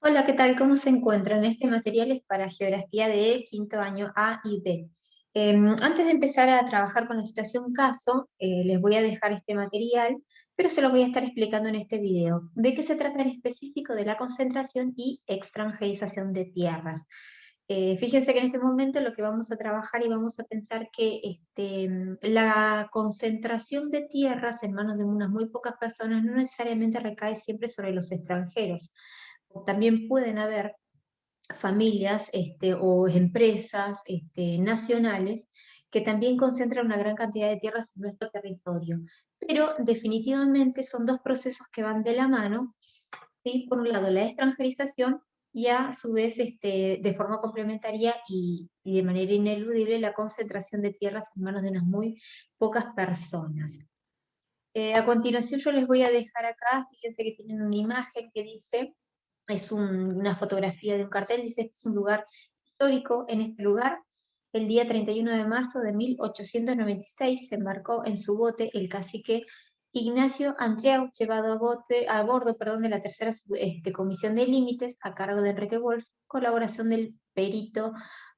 Hola, ¿qué tal? ¿Cómo se encuentran? Este material es para geografía de quinto año A y B. Antes de empezar a trabajar con la situación caso, les voy a dejar este material, pero se lo voy a estar explicando en este video. ¿De qué se trata en específico? De la concentración y extranjerización de tierras. Fíjense que en este momento lo que vamos a trabajar y vamos a pensar que la concentración de tierras en manos de unas muy pocas personas no necesariamente recae siempre sobre los extranjeros. También pueden haber familias o empresas nacionales que también concentran una gran cantidad de tierras en nuestro territorio. Pero definitivamente son dos procesos que van de la mano, ¿sí? Por un lado, la extranjerización y a su vez, de forma complementaria y de manera ineludible, la concentración de tierras en manos de unas muy pocas personas. A continuación yo les voy a dejar acá, fíjense que tienen una imagen que dice, una fotografía de un cartel, dice: este es un lugar histórico. En este lugar, el día 31 de marzo de 1896, se embarcó en su bote el cacique Ignacio Andreau, llevado a bordo, perdón, de la tercera comisión de límites, a cargo de Enrique Wolf, colaboración del perito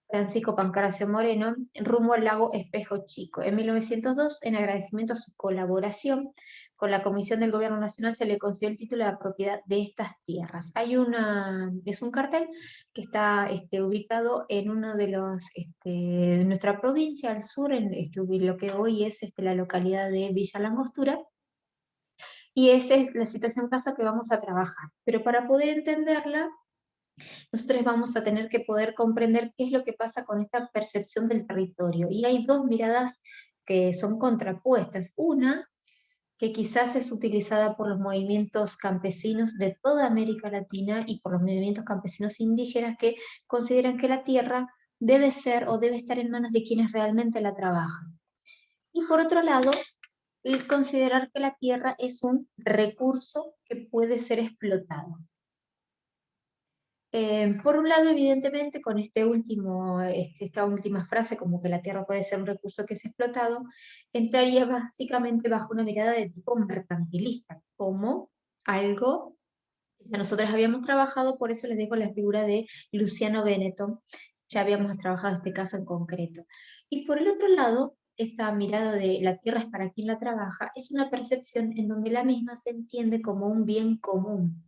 Francisco Pancracio Moreno, rumbo al lago Espejo Chico. En 1902, en agradecimiento a su colaboración con la Comisión del Gobierno Nacional, se le concedió el título de propiedad de estas tierras. Es un cartel que está ubicado en uno de nuestra provincia, al sur, en lo que hoy es la localidad de Villa Langostura, y esa es la situación casa que vamos a trabajar. Pero para poder entenderla, nosotros vamos a tener que poder comprender qué es lo que pasa con esta percepción del territorio. Y hay dos miradas que son contrapuestas. Una, que quizás es utilizada por los movimientos campesinos de toda América Latina y por los movimientos campesinos indígenas, que consideran que la tierra debe ser o debe estar en manos de quienes realmente la trabajan. Y por otro lado, el considerar que la tierra es un recurso que puede ser explotado. Por un lado, evidentemente, con esta última frase, como que la tierra puede ser un recurso que es explotado, entraría básicamente bajo una mirada de tipo mercantilista, como algo que nosotros habíamos trabajado. Por eso les dejo la figura de Luciano Benetton, ya habíamos trabajado este caso en concreto. Y por el otro lado, esta mirada de la tierra es para quien la trabaja, es una percepción en donde la misma se entiende como un bien común,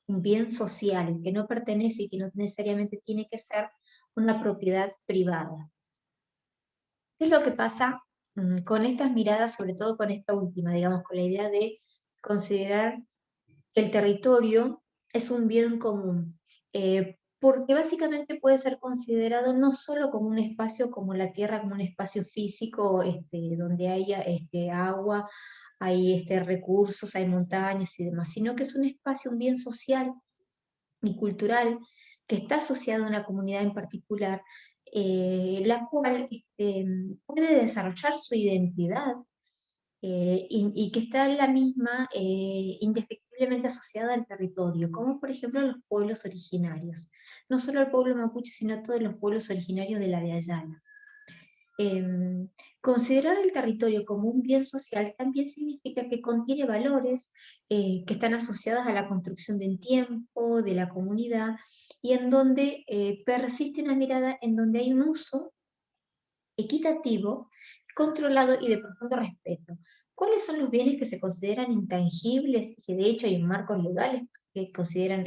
un bien social, que no pertenece y que no necesariamente tiene que ser una propiedad privada. ¿Qué es lo que pasa con estas miradas, sobre todo con esta última, digamos, con la idea de considerar que el territorio es un bien común? Porque básicamente puede ser considerado no solo como un espacio, como la tierra, como un espacio físico, donde haya agua, hay recursos, hay montañas y demás, sino que es un espacio, un bien social y cultural que está asociado a una comunidad en particular, la cual puede desarrollar su identidad, y que está en la misma, indefectiblemente asociada al territorio, como por ejemplo los pueblos originarios. No solo el pueblo mapuche, sino todos los pueblos originarios de la Via Yala. Considerar el territorio como un bien social también significa que contiene valores que están asociados a la construcción del tiempo, de la comunidad, y en donde persiste una mirada en donde hay un uso equitativo, controlado y de profundo respeto. ¿Cuáles son los bienes que se consideran intangibles y que de hecho hay marcos legales que consideran,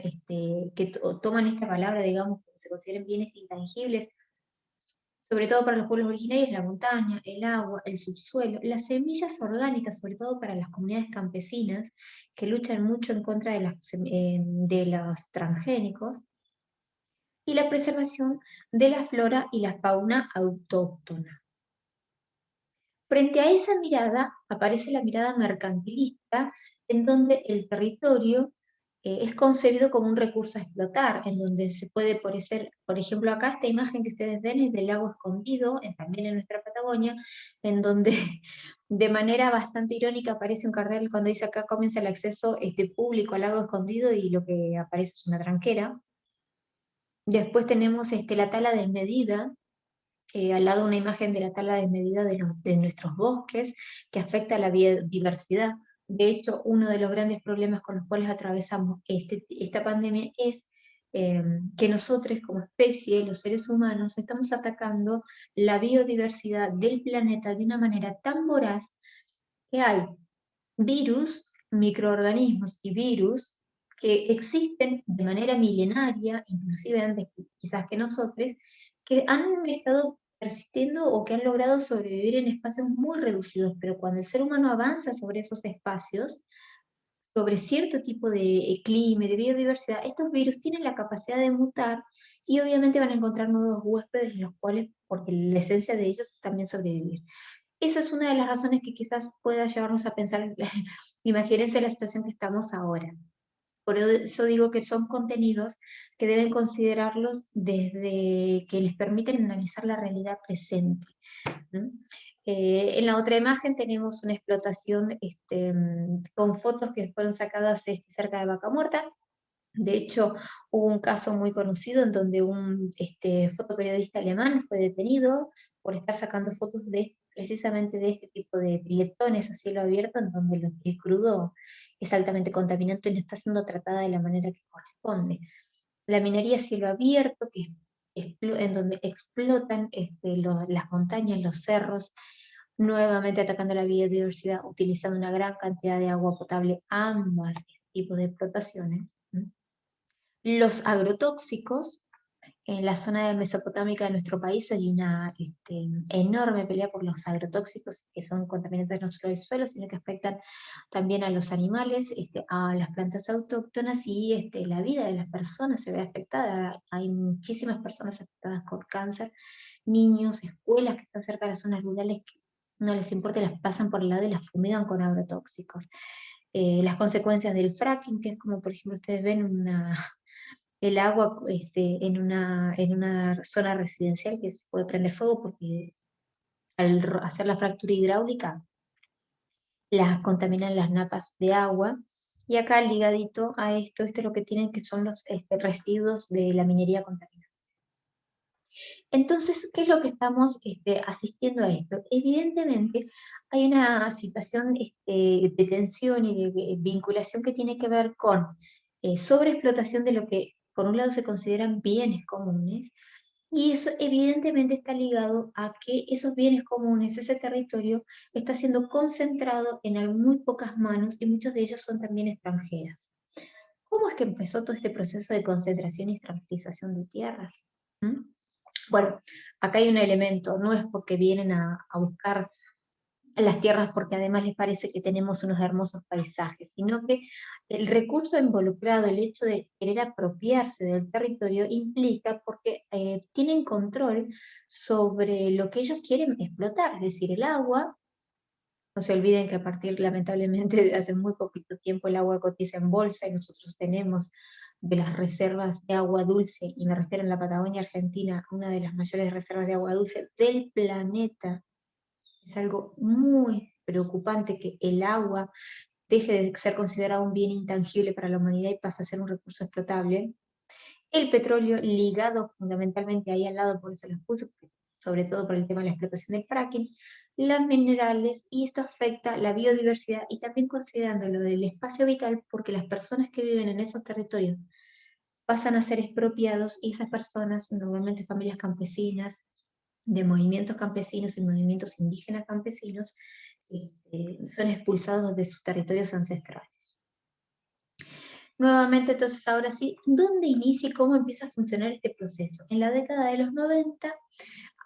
toman esta palabra, digamos, que se consideran bienes intangibles, sobre todo para los pueblos originarios? La montaña, el agua, el subsuelo, las semillas orgánicas, sobre todo para las comunidades campesinas que luchan mucho en contra de los transgénicos, y la preservación de la flora y la fauna autóctona. Frente a esa mirada aparece la mirada mercantilista, en donde el territorio es concebido como un recurso a explotar, en donde se puede, por ejemplo, acá esta imagen que ustedes ven es del lago Escondido, también en nuestra Patagonia, en donde de manera bastante irónica aparece un cartel cuando dice: acá comienza el acceso público al lago Escondido, y lo que aparece es una tranquera. Después tenemos la tala desmedida, al lado una imagen de la tala desmedida de nuestros bosques, que afecta a la biodiversidad. De hecho, uno de los grandes problemas con los cuales atravesamos esta pandemia es que nosotros como especie, los seres humanos, estamos atacando la biodiversidad del planeta de una manera tan voraz que hay virus, microorganismos y virus que existen de manera milenaria, inclusive antes quizás que nosotros, que han estado persistiendo o que han logrado sobrevivir en espacios muy reducidos, pero cuando el ser humano avanza sobre esos espacios, sobre cierto tipo de clima y de biodiversidad, estos virus tienen la capacidad de mutar y obviamente van a encontrar nuevos huéspedes, los cuales, porque la esencia de ellos es también sobrevivir. Esa es una de las razones que quizás pueda llevarnos a pensar, imagínense la situación que estamos ahora. Por eso digo que son contenidos que deben considerarlos desde que les permiten analizar la realidad presente. ¿No? En la otra imagen tenemos una explotación con fotos que fueron sacadas cerca de Vaca Muerta. De hecho, hubo un caso muy conocido en donde un fotoperiodista alemán fue detenido por estar sacando fotos precisamente de este tipo de piletones a cielo abierto, en donde el crudo es altamente contaminante y no está siendo tratada de la manera que corresponde. La minería a cielo abierto, en donde explotan las montañas, los cerros, nuevamente atacando la biodiversidad, utilizando una gran cantidad de agua potable, ambas tipos de explotaciones. Los agrotóxicos, en la zona mesopotámica de nuestro país hay una enorme pelea por los agrotóxicos, que son contaminantes no solo del suelo, sino que afectan también a los animales, a las plantas autóctonas y la vida de las personas se ve afectada. Hay muchísimas personas afectadas por cáncer, niños, escuelas que están cerca de las zonas rurales que no les importa, las pasan por el lado y las fumigan con agrotóxicos. Las consecuencias del fracking, que es como por ejemplo ustedes ven el agua en una zona residencial que se puede prender fuego porque al hacer la fractura hidráulica las contaminan las napas de agua. Y acá ligadito a esto es lo que tienen que son los residuos de la minería contaminada. Entonces, ¿qué es lo que estamos asistiendo a esto? Evidentemente, hay una situación de tensión y de vinculación que tiene que ver con sobreexplotación de lo que, por un lado, se consideran bienes comunes, y eso evidentemente está ligado a que esos bienes comunes, ese territorio, está siendo concentrado en muy pocas manos y muchos de ellos son también extranjeras. ¿Cómo es que empezó todo este proceso de concentración y extranjerización de tierras? ¿Mm? Bueno, acá hay un elemento, no es porque vienen a buscar las tierras porque además les parece que tenemos unos hermosos paisajes, sino que el recurso involucrado, el hecho de querer apropiarse del territorio, implica porque tienen control sobre lo que ellos quieren explotar, es decir, el agua. No se olviden que a partir, lamentablemente, de hace muy poquito tiempo el agua cotiza en bolsa y nosotros tenemos de las reservas de agua dulce, y me refiero en la Patagonia Argentina, una de las mayores reservas de agua dulce del planeta. Es algo muy preocupante que el agua deje de ser considerado un bien intangible para la humanidad y pase a ser un recurso explotable. El petróleo ligado fundamentalmente ahí al lado, por eso los puse, sobre todo por el tema de la explotación del fracking, los minerales, y esto afecta la biodiversidad y también considerando lo del espacio vital, porque las personas que viven en esos territorios pasan a ser expropiados y esas personas, normalmente familias campesinas, de movimientos campesinos y movimientos indígenas campesinos, son expulsados de sus territorios ancestrales. Nuevamente, entonces, ahora sí, ¿dónde inicia y cómo empieza a funcionar este proceso? En la década de los 90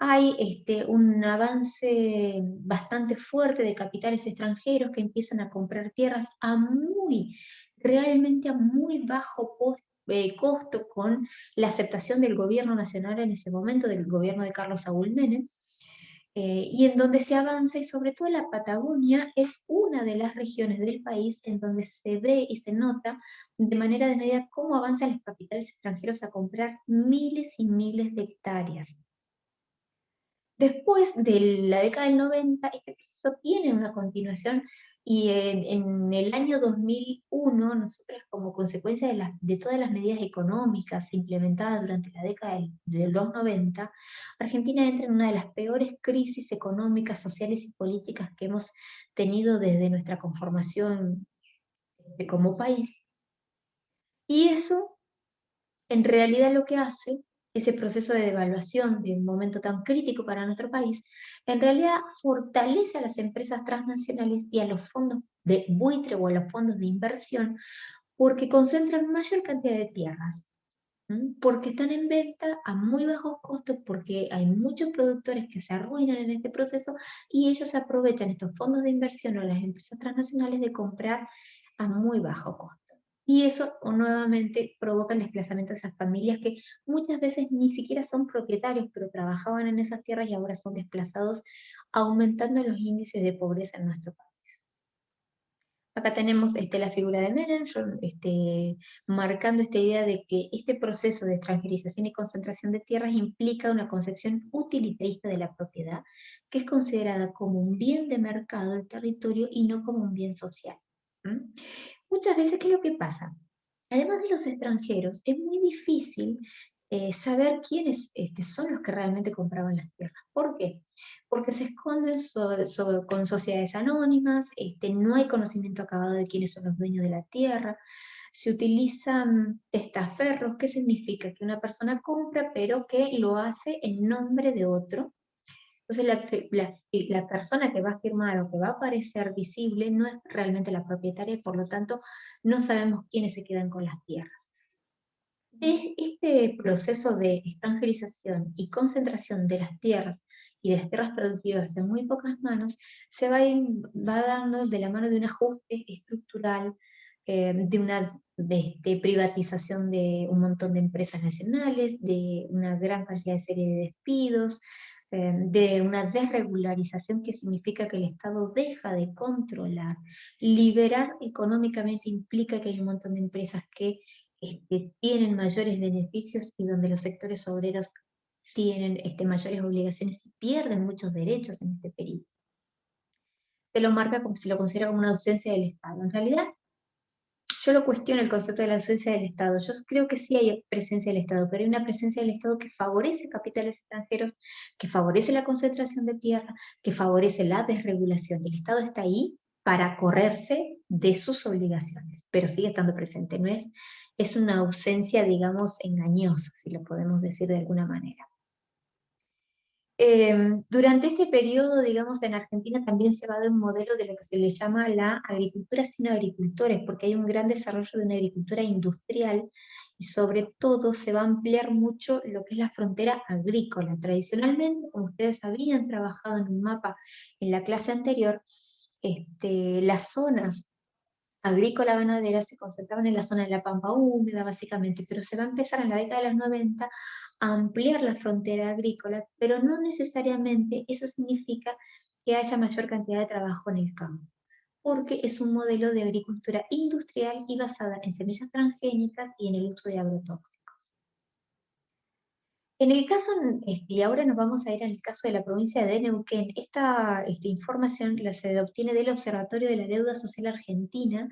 hay un avance bastante fuerte de capitales extranjeros que empiezan a comprar tierras realmente a muy bajo costo, con la aceptación del gobierno nacional en ese momento, del gobierno de Carlos Saúl Menem, y en donde se avanza, y sobre todo la Patagonia es una de las regiones del país en donde se ve y se nota de manera desmedida cómo avanzan los capitales extranjeros a comprar miles y miles de hectáreas. Después de la década del 90, este proceso tiene una continuación y en el año 2001, nosotros como consecuencia de todas las medidas económicas implementadas durante la década del 290, Argentina entra en una de las peores crisis económicas, sociales y políticas que hemos tenido desde nuestra conformación como país. Y eso En realidad lo que hace ese proceso de devaluación de un momento tan crítico para nuestro país, en realidad fortalece a las empresas transnacionales y a los fondos de buitre o a los fondos de inversión porque concentran mayor cantidad de tierras. Porque están en venta a muy bajos costos, porque hay muchos productores que se arruinan en este proceso y ellos aprovechan estos fondos de inversión o las empresas transnacionales de comprar a muy bajo costo. Y eso nuevamente provoca el desplazamiento de esas familias que muchas veces ni siquiera son propietarios, pero trabajaban en esas tierras y ahora son desplazados, aumentando los índices de pobreza en nuestro país. Acá tenemos la figura de Menem, marcando esta idea de que este proceso de extranjerización y concentración de tierras implica una concepción utilitarista de la propiedad, que es considerada como un bien de mercado del territorio y no como un bien social. ¿Mm? Muchas veces, ¿qué es lo que pasa? Además de los extranjeros, es muy difícil saber quiénes son los que realmente compraban las tierras. ¿Por qué? Porque se esconden con sociedades anónimas, no hay conocimiento acabado de quiénes son los dueños de la tierra, se utilizan testaferros. ¿Qué significa? Que una persona compra, pero que lo hace en nombre de otro. Entonces la persona que va a firmar o que va a aparecer visible no es realmente la propietaria y por lo tanto no sabemos quiénes se quedan con las tierras. Este proceso de extranjerización y concentración de las tierras y de las tierras productivas en muy pocas manos va dando de la mano de un ajuste estructural, de una privatización de un montón de empresas nacionales, de una gran cantidad de serie de despidos, de una desregularización que significa que el Estado deja de controlar. Liberar económicamente implica que hay un montón de empresas que tienen mayores beneficios y donde los sectores obreros tienen mayores obligaciones y pierden muchos derechos en este periodo. Se lo marca como se lo considera como una ausencia del Estado. En realidad, yo lo cuestiono el concepto de la ausencia del Estado. Yo creo que sí hay presencia del Estado, pero hay una presencia del Estado que favorece capitales extranjeros, que favorece la concentración de tierra, que favorece la desregulación. El Estado está ahí para correrse de sus obligaciones, pero sigue estando presente. No es una ausencia, digamos, engañosa, si lo podemos decir de alguna manera. Durante este periodo, digamos, en Argentina también se va de un modelo de lo que se le llama la agricultura sin agricultores, porque hay un gran desarrollo de una agricultura industrial y sobre todo se va a ampliar mucho lo que es la frontera agrícola. Tradicionalmente, como ustedes habían trabajado en un mapa en la clase anterior, las zonas agrícola ganadera se concentraban en la zona de la pampa húmeda, básicamente, pero se va a empezar en la década de los 90 a ampliar la frontera agrícola, pero no necesariamente eso significa que haya mayor cantidad de trabajo en el campo, porque es un modelo de agricultura industrial y basada en semillas transgénicas y en el uso de agrotóxicos. En el caso, y ahora nos vamos a ir al caso de la provincia de Neuquén, esta información se obtiene del Observatorio de la Deuda Social Argentina,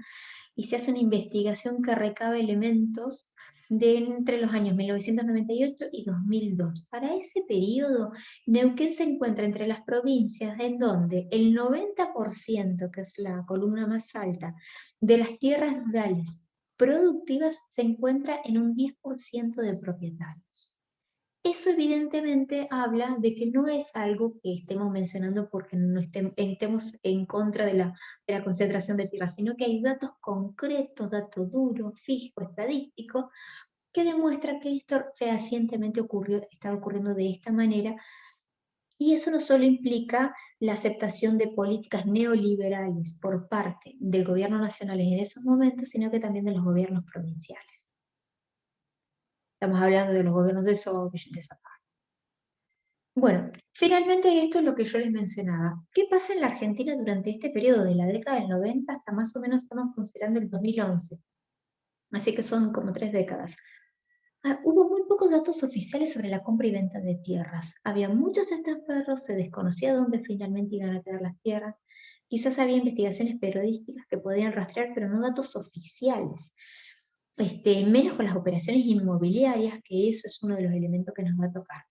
y se hace una investigación que recaba elementos de entre los años 1998 y 2002. Para ese periodo, Neuquén se encuentra entre las provincias en donde el 90%, que es la columna más alta, de las tierras rurales productivas se encuentra en un 10% de propietarios. Eso evidentemente habla de que no es algo que estemos mencionando porque no estemos en contra de la concentración de tierra, sino que hay datos concretos, datos duros, fijos, estadísticos, que demuestran que esto fehacientemente está ocurriendo de esta manera, y eso no solo implica la aceptación de políticas neoliberales por parte del gobierno nacional en esos momentos, sino que también de los gobiernos provinciales. Estamos hablando de los gobiernos de Sovich, de Zapata. Bueno, finalmente esto es lo que yo les mencionaba. ¿Qué pasa en la Argentina durante este periodo de la década del 90 hasta más o menos estamos considerando el 2011? Así que son como 3 décadas. Hubo muy pocos datos oficiales sobre la compra y venta de tierras. Había muchos testaferros, se desconocía dónde finalmente iban a quedar las tierras. Quizás había investigaciones periodísticas que podían rastrear, pero no datos oficiales. Menos con las operaciones inmobiliarias, que eso es uno de los elementos que nos va a tocar,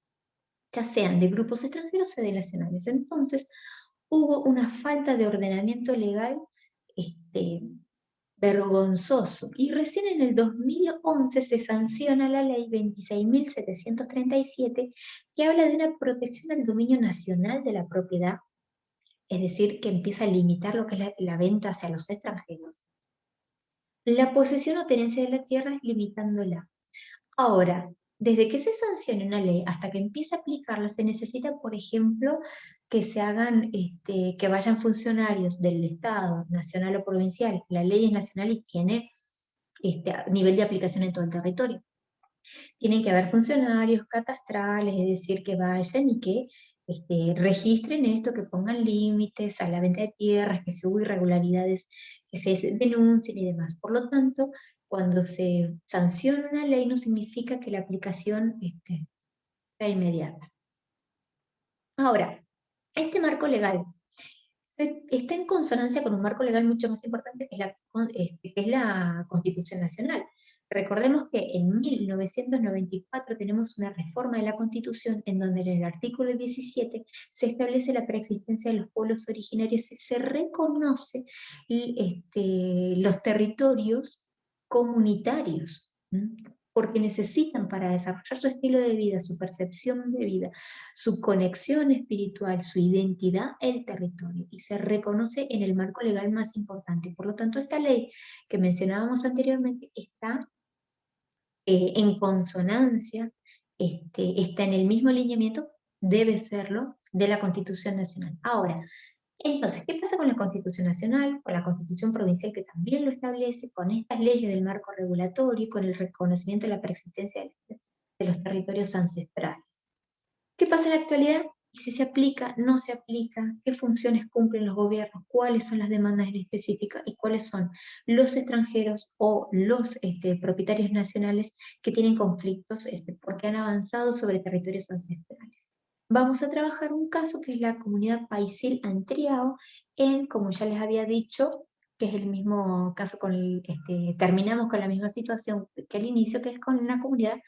ya sean de grupos extranjeros o de nacionales. Entonces, hubo una falta de ordenamiento legal este, vergonzoso. Y recién en el 2011 se sanciona la ley 26.737 que habla de una protección del dominio nacional de la propiedad, es decir, que empieza a limitar lo que es la venta hacia los extranjeros. La posesión o tenencia de la tierra es limitándola. Ahora, desde que se sancione una ley hasta que empiece a aplicarla, se necesita, por ejemplo, que se hagan, que vayan funcionarios del Estado, nacional o provincial. La ley es nacional y tiene nivel de aplicación en todo el territorio. Tienen que haber funcionarios catastrales, es decir, que vayan y que registren esto, que pongan límites a la venta de tierras, que si hubo irregularidades, que se denuncien y demás. Por lo tanto, cuando se sanciona una ley no significa que la aplicación sea inmediata. Ahora, este marco legal está en consonancia con un marco legal mucho más importante que es la Constitución Nacional. Recordemos que en 1994 tenemos una reforma de la Constitución en donde en el artículo 17 se establece la preexistencia de los pueblos originarios y se reconoce los territorios comunitarios, porque necesitan para desarrollar su estilo de vida, su percepción de vida, su conexión espiritual, su identidad, el territorio, y se reconoce en el marco legal más importante. Por lo tanto, esta ley que mencionábamos anteriormente está en consonancia, está en el mismo alineamiento, debe serlo, de la Constitución Nacional. Ahora, entonces, ¿qué pasa con la Constitución Nacional, con la Constitución Provincial que también lo establece, con estas leyes del marco regulatorio y con el reconocimiento de la preexistencia de los territorios ancestrales? ¿Qué pasa en la actualidad? Y si se aplica, no se aplica, qué funciones cumplen los gobiernos, cuáles son las demandas en específica y cuáles son los extranjeros o los propietarios nacionales que tienen conflictos porque han avanzado sobre territorios ancestrales. Vamos a trabajar un caso que es la comunidad Paisil Antriao como ya les había dicho, que es el mismo caso terminamos con la misma situación que al inicio, que es con una comunidad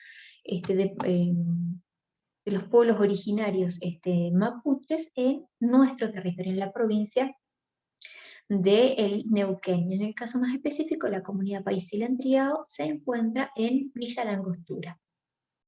de los pueblos originarios mapuches en nuestro territorio, en la provincia de el Neuquén. En el caso más específico, la comunidad Paisil Triao se encuentra en Villa La Angostura.